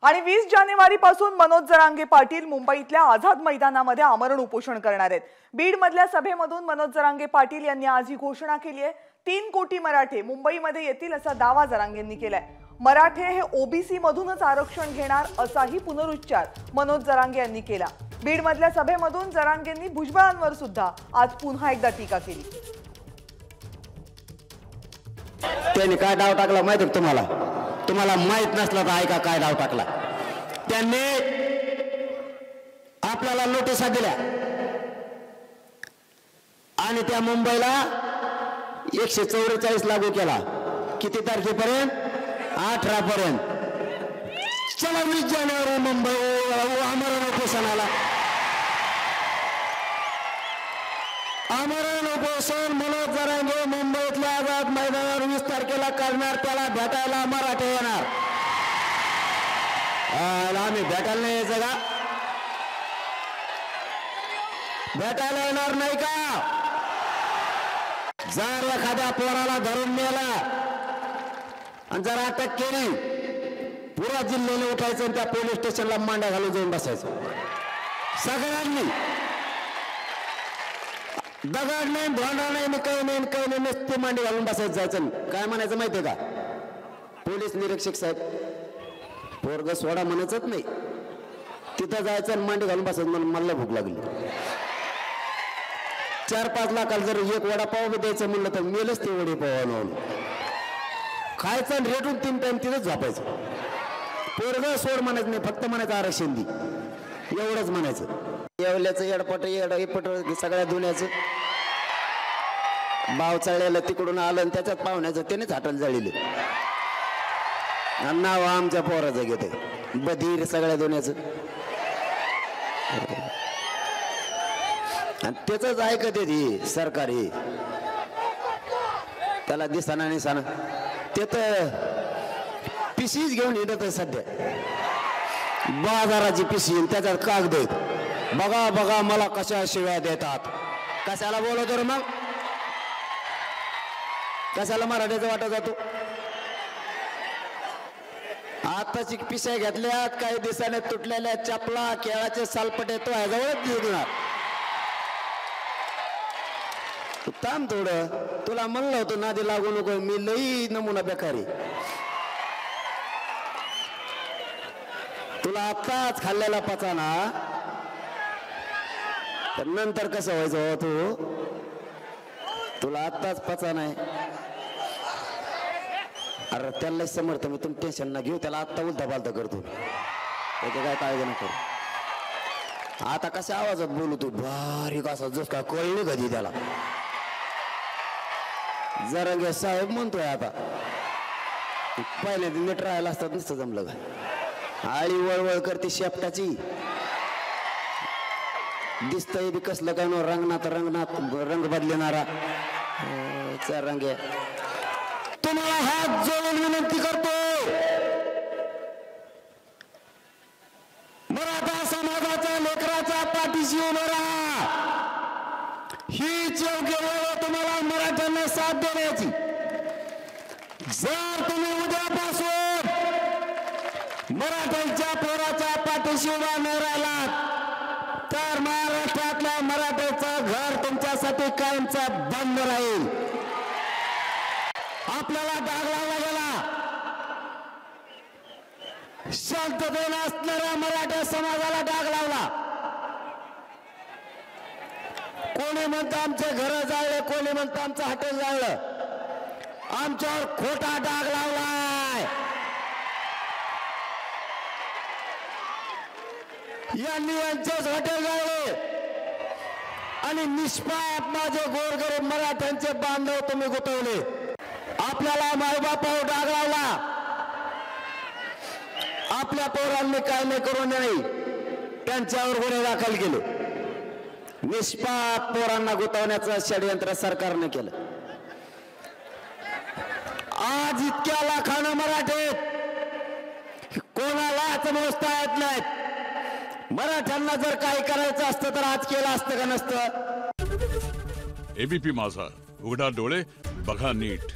आणि 20 जानेवारीपासून मनोज जरांगे पाटील मुंबईतल्या आझाद मैदानामध्ये आमरण उपोषण करणार आहेत। बीडमधल्या सभेमधून मनोज जरांगे पाटील यांनी आज ही घोषणा केली आहे। 3 कोटी मराठे मुंबईमध्ये येतील असा दावा जरांगेंनी केलाय। मराठे हे ओबीसी मधूनच आरक्षण घेणार असाही पुनरुच्चार मनोज जरांगे यांनी केला। बीडमधल्या सभेमधून जरांगेंनी भुजबळांवर सुद्धा आज पुन्हा एकदा टीका केली। त्यांनी काय डाव टाकला माहिती आहे तुम्हाला? तुम्हाला माहित नसला तर ऐका काय डाव टाकला त्यांनी। आपल्याला नोटिसा दिल्या आणि त्या मुंबईला 144 लागू केला। किती तारखेपर्यंत? 18 पर्यंत। चला 20 जानेवारी मुंबई आमरण उपोषणाला। आमरण उपोषण मनोज जरांगे मुंबईतल्या आझाद मैदानावर 20 तारखेला करणार। त्याला भेटायला मराठे येणार। आम्ही भेटायला नाही यायचं का? भेटायला येणार नाही का? जर एखाद्या पोराला धरून नेला आणि जर अटक केली, पुरा जिल्ह्याने उठायचं आणि त्या पोलीस स्टेशनला मांड्या घालून जाऊन बसायचं सगळ्यांनी। दगड नाही, भांडा नाही, काही नाही, नुसती मांडी घालून बसायचं जायचं। काय म्हणायचं माहितीये का? पोलीस निरीक्षक साहेब, पोरग सोडा म्हणायचंच नाही, तिथं जायचं आणि मांडी घालून बसायचं। म्हणून मला भूक लागली। 4-5 लाखाला जर एक वडापाव द्यायचं म्हणलं तर मेलच ते वडेपाव खायचं आणि रेटून 3 टाइम तिथंच झोपायचं। पोरग सोड म्हणायचं नाही, फक्त म्हणायचं आरक्षण दे, एवढंच म्हणायचं। येवल्याचं येडपट सगळ्या दुनियाचं भाव चाळलेलं तिकडून आलं आणि त्याच्यात पाहुण्याचं त्यानेच हाताला जळले। नाव आमच्या पोराचं घेते बधीर सगळ्या दुनियाचं आणि त्याच ऐकत ती सरकारी। त्याला दिसाना निसाना ते तर पिशीच घेऊन येत सध्या, बाजाराची पिशी त्याच्यात कागद आहेत। बघा बघा मला कशा शिव्या देतात। कशाला बोलवतो रे मग? कशाला मराठीचा वाटा जातो? आताची पिशा घेतल्यात, काही दिवसाने तुटलेल्या चपला, केळाचे सालपटे तो ह्याजवळच घेऊन थांब थोडं। तुला म्हणलं होतं नादी लागू नको, मी लई नमुना बेकारी। तुला आताच खाल्लेला पचाना तर नंतर कसं व्हायचं हो? तुला आत्ताच पचा नाही। अरे त्याला समर्थ मी, तुम्ही टेन्शन ना घेऊ, त्याला आत्ता उलटा पालता करतो, त्याचे काय काळजी नको। आता कशा आवाजात बोलू तू? बारीक असा जस का कळलं कधी त्याला। जरांगे साहेब म्हणतोय आता, पहिले नीट राहायला असतात नुसतं जमलं का? आळी वळवळ करते शेपटाची, दिसतंय बी कसलं काय नो रंगनाथ रंग बदलणारा रंग। तुम्हाला हात जोडून विनंती करतो, मराठा समाजाच्या लेकराच्या पाठीशी उभं राहा। हीच योग्य वेळ तुम्हाला मराठ्यांना साथ देण्याची। जर तुम्ही उद्यापासून मराठ्यांच्या पोराच्या पाठीशी उभा न राहिलात तर महाराष्ट्रातल्या मराठ्याचं घर तुमच्यासाठी कायमचा बंद राहील। आपल्याला डाग लावला गेला, शांततेने असणाऱ्या मराठा समाजाला डाग लावला। कोणी म्हणतं आमचे घर जाळले, कोणी म्हणतं आमचं हॉटेल जाळलं। आमच्यावर खोटा डाग लावलाय। यांनी यांचेच हॉटेल जाळले आणि निष्पाप माझे गोरगरीब मराठ्यांचे बांधव तुम्ही गुतवले। आपल्याला मायबापावर डाग लावला। आपल्या पोरांनी काय नाही करू नये, त्यांच्यावर गुन्हे दाखल केले। निष्पाप पोरांना गुतवण्याचं षडयंत्र सरकारने केलं। आज इतक्या लाखांना मराठे कोणालाच मोजता येत नाहीत। मराठ्यांना जर काही करायचं असतं तर आज केलं असतं का नसतं? एबीपी माझा, उघडा डोळे बघा नीट।